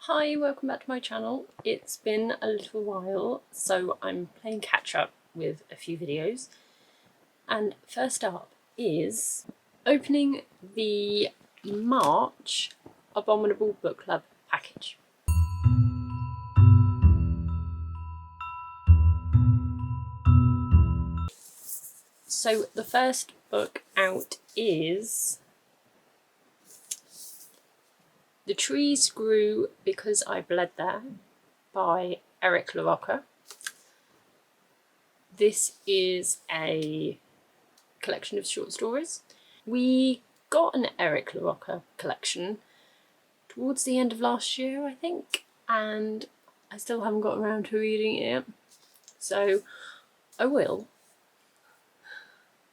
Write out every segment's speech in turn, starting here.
Hi, welcome back to my channel. It's been a little while, so I'm playing catch up with a few videos. And first up is opening the March Abominable Book Club package. So the first book out is The Trees Grew Because I Bled There by Eric LaRocca. This is a collection of short stories. We got an Eric LaRocca collection towards the end of last year, I think, and I still haven't got around to reading it yet. So I will.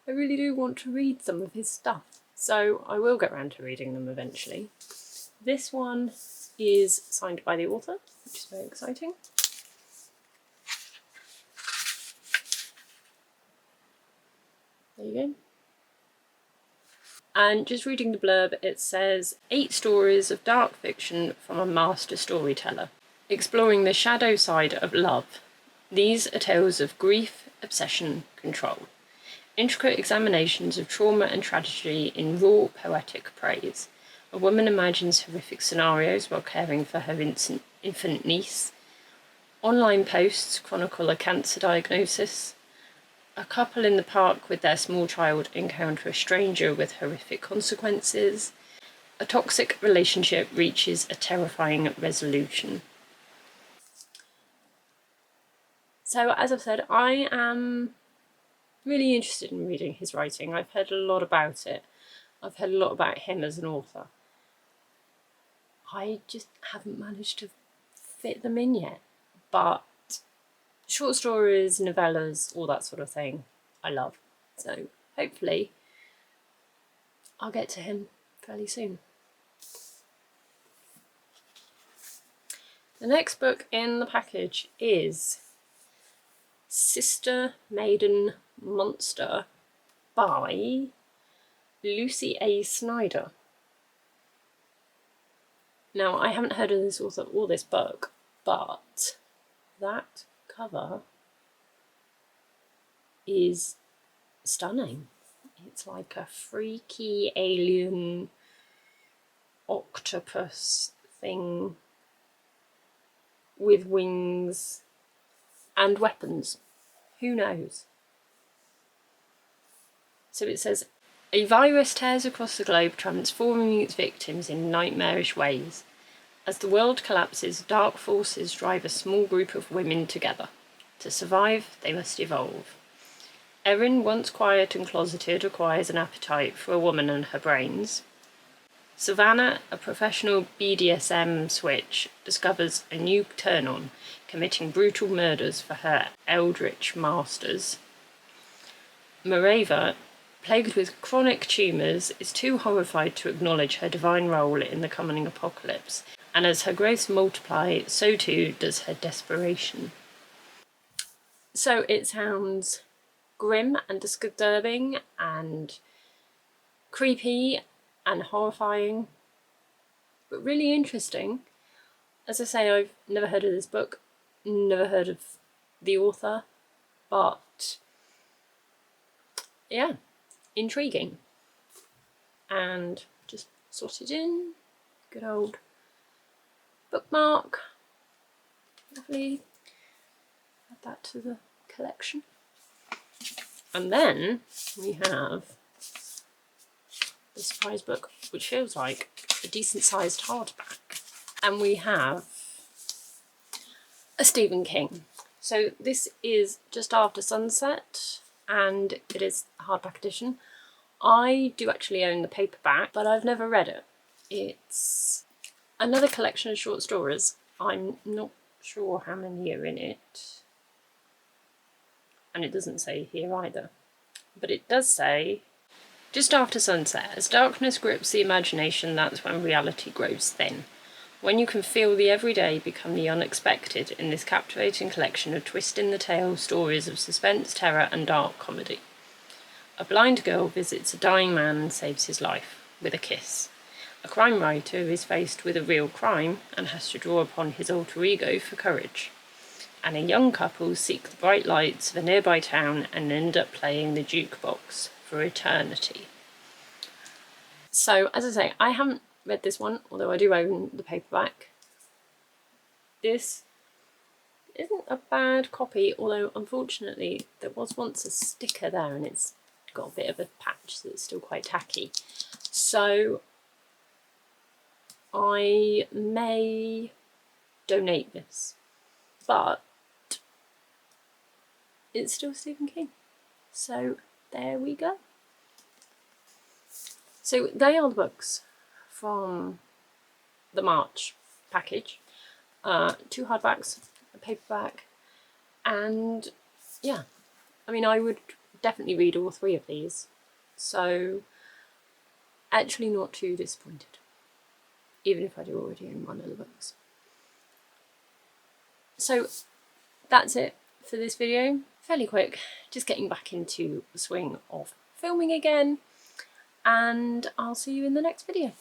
I really do want to read some of his stuff, so I will get around to reading them eventually. This one is signed by the author, which is very exciting. There you go. And just reading the blurb, it says 8 stories of dark fiction from a master storyteller, exploring the shadow side of love. These are tales of grief, obsession, control. Intricate examinations of trauma and tragedy in raw, poetic praise. A woman imagines horrific scenarios while caring for her infant niece. Online posts chronicle a cancer diagnosis. A couple in the park with their small child encounter a stranger with horrific consequences. A toxic relationship reaches a terrifying resolution. So, as I've said, I am really interested in reading his writing. I've heard a lot about it. I've heard a lot about him as an author. I just haven't managed to fit them in yet. But short stories, novellas, all that sort of thing, I love. So hopefully I'll get to him fairly soon. The next book in the package is Sister Maiden Monster by Lucy A. Snyder. Now, I haven't heard of this author or this book, but that cover is stunning. It's like a freaky alien octopus thing with wings and weapons. Who knows? So it says, a virus tears across the globe, transforming its victims in nightmarish ways. As the world collapses, dark forces drive a small group of women together. To survive, they must evolve. Erin, once quiet and closeted, acquires an appetite for a woman and her brains. Savannah, a professional BDSM switch, discovers a new turn-on, committing brutal murders for her eldritch masters. Mareva, plagued with chronic tumours, is too horrified to acknowledge her divine role in the coming apocalypse, and as her growths multiply, so too does her desperation. So it sounds grim and disturbing and creepy and horrifying, but really interesting. As I say, I've never heard of this book, never heard of the author, but yeah, intriguing. And just sorted in, good old bookmark. Lovely. Add that to the collection. And then we have the surprise book, which feels like a decent sized hardback. And we have a Stephen King. So this is Just After Sunset, and it is a hardback edition. I do actually own the paperback, but I've never read it. It's another collection of short stories. I'm not sure how many are in it. And it doesn't say here either. But it does say, just after sunset, as darkness grips the imagination, that's when reality grows thin. When you can feel the everyday become the unexpected in this captivating collection of twist-in-the-tail stories of suspense, terror and dark comedy. A blind girl visits a dying man and saves his life with a kiss. A crime writer is faced with a real crime and has to draw upon his alter ego for courage. And a young couple seek the bright lights of a nearby town and end up playing the jukebox for eternity. So, as I say, I haven't read this one, although I do own the paperback. This isn't a bad copy, although unfortunately there was once a sticker there and it's got a bit of a patch that's still quite tacky. So I may donate this, but it's still Stephen King. So there we go. So they are the books from the March package. 2 hardbacks, a paperback, and yeah, I mean, I would definitely read all 3 of these, so actually not too disappointed, even if I do already own one of the books. So that's it for this video. Fairly quick, just getting back into the swing of filming again, and I'll see you in the next video.